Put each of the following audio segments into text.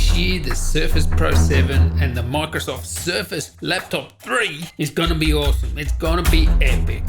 this year the Surface Pro 7 and the Microsoft Surface Laptop 3 is going to be awesome. It's going to be epic.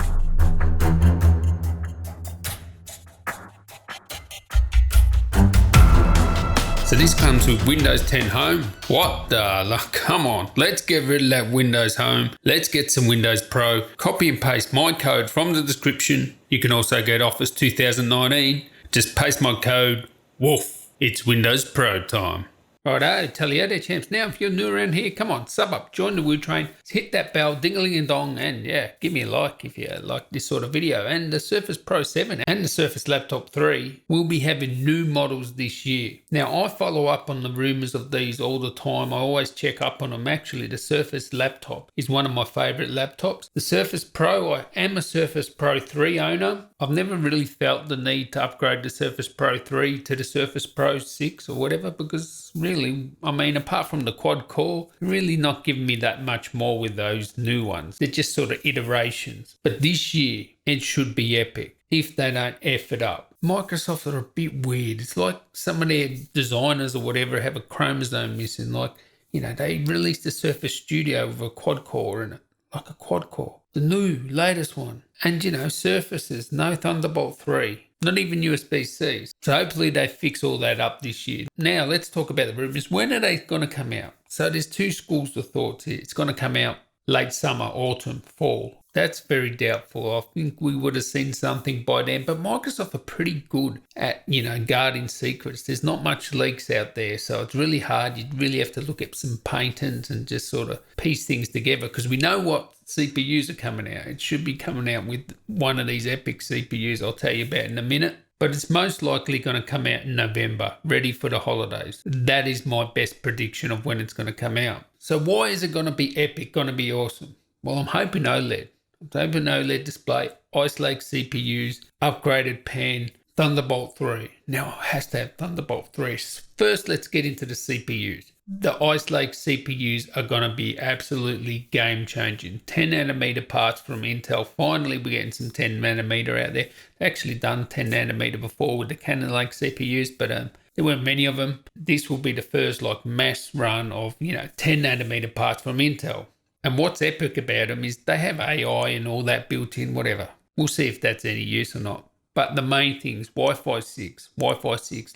So this comes with Windows 10 Home. What the? Come on, let's get rid of that Windows Home. Let's get some Windows Pro. Copy and paste my code from the description. You can also get Office 2019. Just paste my code. Woof, it's Windows Pro time. Righto, tell you there, champs. Now, if you're new around here, come on, sub up, join the Woo Train, hit that bell, dingling and dong, and yeah, give me a like if you like this sort of video. And the Surface Pro 7 and the Surface Laptop 3 will be having new models this year. Now, I follow up on the rumours of these all the time. I always check up on them. Actually, the Surface Laptop is one of my favourite laptops. The Surface Pro, I am a Surface Pro 3 owner. I've never really felt the need to upgrade the Surface Pro 3 to the Surface Pro 6 or whatever, because really, I mean, apart from the quad core, really not giving me that much more with those new ones. They're just sort of iterations. But this year, it should be epic if they don't F it up. Microsoft are a bit weird. It's like some of their designers or whatever have a chromosome missing. Like, you know, they released the Surface Studio with a quad core in it. Like a quad core. The new, latest one. And, you know, Surfaces, no Thunderbolt 3. Not even USB-C. So hopefully they fix all that up this year. Now let's talk about the rumours. When are they going to come out? So there's two schools of thoughts here. It's going to come out late summer, autumn, fall. That's very doubtful. I think we would have seen something by then. But Microsoft are pretty good at, you know, guarding secrets. There's not much leaks out there. So it's really hard. You really have to look at some patents and just sort of piece things together. Because we know what CPUs are coming out. It should be coming out with one of these epic CPUs I'll tell you about in a minute. But it's most likely going to come out in November, ready for the holidays. That is my best prediction of when it's going to come out. So why is it going to be epic, going to be awesome? Well, I'm hoping OLED. I'm hoping OLED display, Ice Lake CPUs, upgraded pen, Thunderbolt 3. Now it has to have Thunderbolt 3. First, let's get into the CPUs. The Ice Lake CPUs are going to be absolutely game-changing. 10 nanometer parts from Intel. Finally, we're getting some 10 nanometer out there. Actually done 10 nanometer before with the Cannon Lake CPUs, but there weren't many of them. This will be the first like mass run of, you know, 10 nanometer parts from Intel. And what's epic about them is they have AI and all that built in, whatever. We'll see if that's any use or not. But the main things, Wi-Fi 6,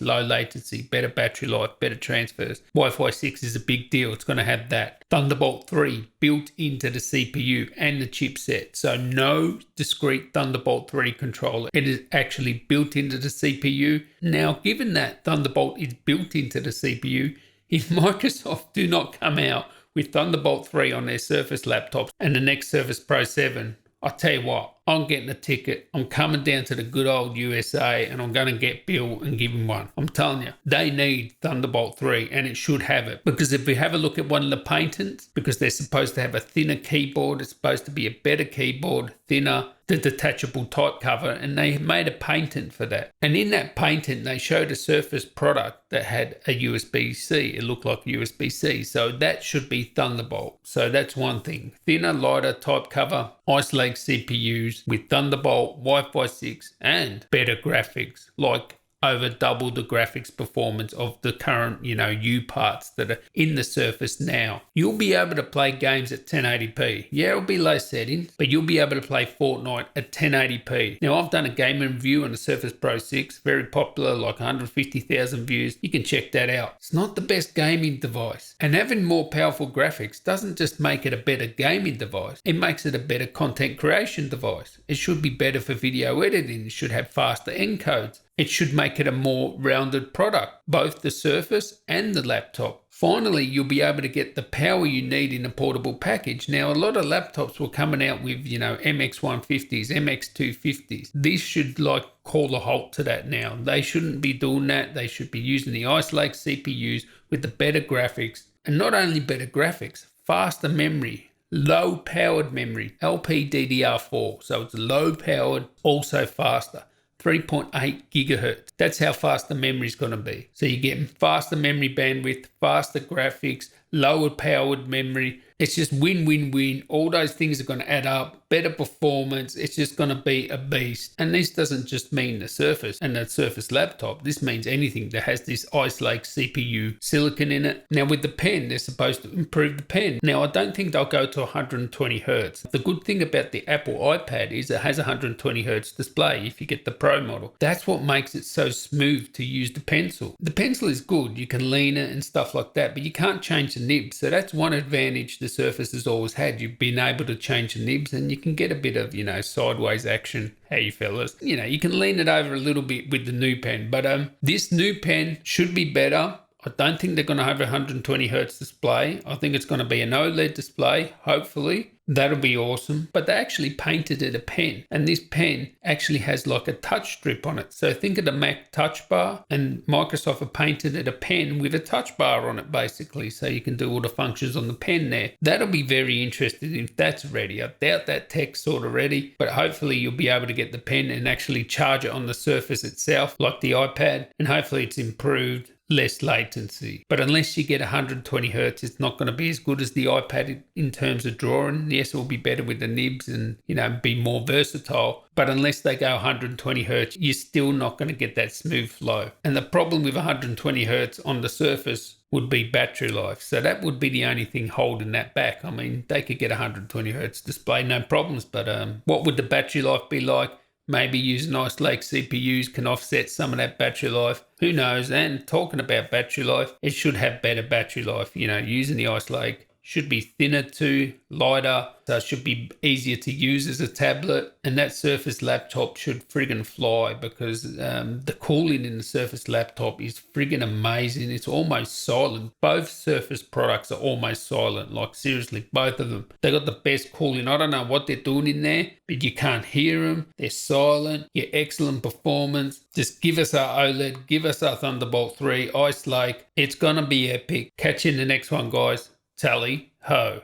low latency, better battery life, better transfers. Wi-Fi 6 is a big deal. It's going to have that. Thunderbolt 3 built into the CPU and the chipset. So no discrete Thunderbolt 3 controller. It is actually built into the CPU. Now, given that Thunderbolt is built into the CPU, if Microsoft do not come out with Thunderbolt 3 on their Surface laptops and the next Surface Pro 7, I'll tell you what, I'm getting a ticket. I'm coming down to the good old USA and I'm going to get Bill and give him one. I'm telling you, they need Thunderbolt 3 and it should have it. Because if we have a look at one of the patents, because they're supposed to have a thinner keyboard, it's supposed to be a better keyboard, thinner, the detachable type cover, and they made a patent for that. And in that patent, they showed a Surface product that had a USB-C. It looked like USB-C. So that should be Thunderbolt. So that's one thing. Thinner, lighter type cover, Ice Lake CPUs with Thunderbolt, Wi-Fi 6, and better graphics, like over double the graphics performance of the current, you know, U parts that are in the Surface now. You'll be able to play games at 1080p. Yeah, it'll be low settings, but you'll be able to play Fortnite at 1080p. Now, I've done a gaming review on the Surface Pro 6, very popular, like 150,000 views. You can check that out. It's not the best gaming device. And having more powerful graphics doesn't just make it a better gaming device. It makes it a better content creation device. It should be better for video editing. It should have faster encodes. It should make it a more rounded product, both the Surface and the laptop. Finally, you'll be able to get the power you need in a portable package. Now, a lot of laptops were coming out with, you know, MX150s, MX250s. This should like call a halt to that now. They shouldn't be doing that. They should be using the Ice Lake CPUs with the better graphics. And not only better graphics, faster memory, low powered memory, LPDDR4. So it's low powered, also faster. 3.8 gigahertz. That's how fast the memory is going to be. So you're getting faster memory bandwidth, faster graphics, lower powered memory. It's just win, win, win. All those things are going to add up. Better performance. It's just going to be a beast. And this doesn't just mean the Surface and the Surface laptop. This means anything that has this Ice Lake CPU silicon in it. Now with the pen, they're supposed to improve the pen. Now I don't think they'll go to 120 Hertz. The good thing about the Apple iPad is it has a 120 Hertz display if you get the Pro model. That's what makes it so smooth to use the pencil. The pencil is good. You can lean it and stuff like that, but you can't change the nibs. So that's one advantage the Surface has always had. You've been able to change the nibs and you can get a bit of, sideways action. Hey fellas, you can lean it over a little bit with the new pen, but this new pen should be better. I don't think they're going to have a 120 Hertz display. I think it's going to be an OLED display, hopefully. That'll be awesome. But they actually painted it a pen. And this pen actually has like a touch strip on it. So think of the Mac touch bar, and Microsoft have painted it a pen with a touch bar on it basically. So you can do all the functions on the pen there. That'll be very interesting if that's ready. I doubt that tech's sort of ready, but hopefully you'll be able to get the pen and actually charge it on the Surface itself like the iPad. And hopefully it's improved. Less latency. But unless you get 120 Hertz, it's not going to be as good as the iPad in terms of drawing. Yes, it will be better with the nibs and, be more versatile. But unless they go 120 Hertz, you're still not going to get that smooth flow. And the problem with 120 Hertz on the Surface would be battery life. So that would be the only thing holding that back. I mean, they could get a 120 Hertz display, no problems. But what would the battery life be like? Maybe using Ice Lake CPUs can offset some of that battery life. Who knows? And talking about battery life, it should have better battery life. Using the Ice Lake should be thinner too, lighter, so it should be easier to use as a tablet. And that Surface laptop should friggin' fly because the cooling in the Surface laptop is friggin' amazing. It's almost silent. Both Surface products are almost silent. Like seriously, both of them. They got the best cooling. I don't know what they're doing in there, but you can't hear them. They're silent. Yeah, excellent performance. Just give us our OLED. Give us our Thunderbolt 3, Ice Lake. It's gonna be epic. Catch you in the next one, guys. Tally ho.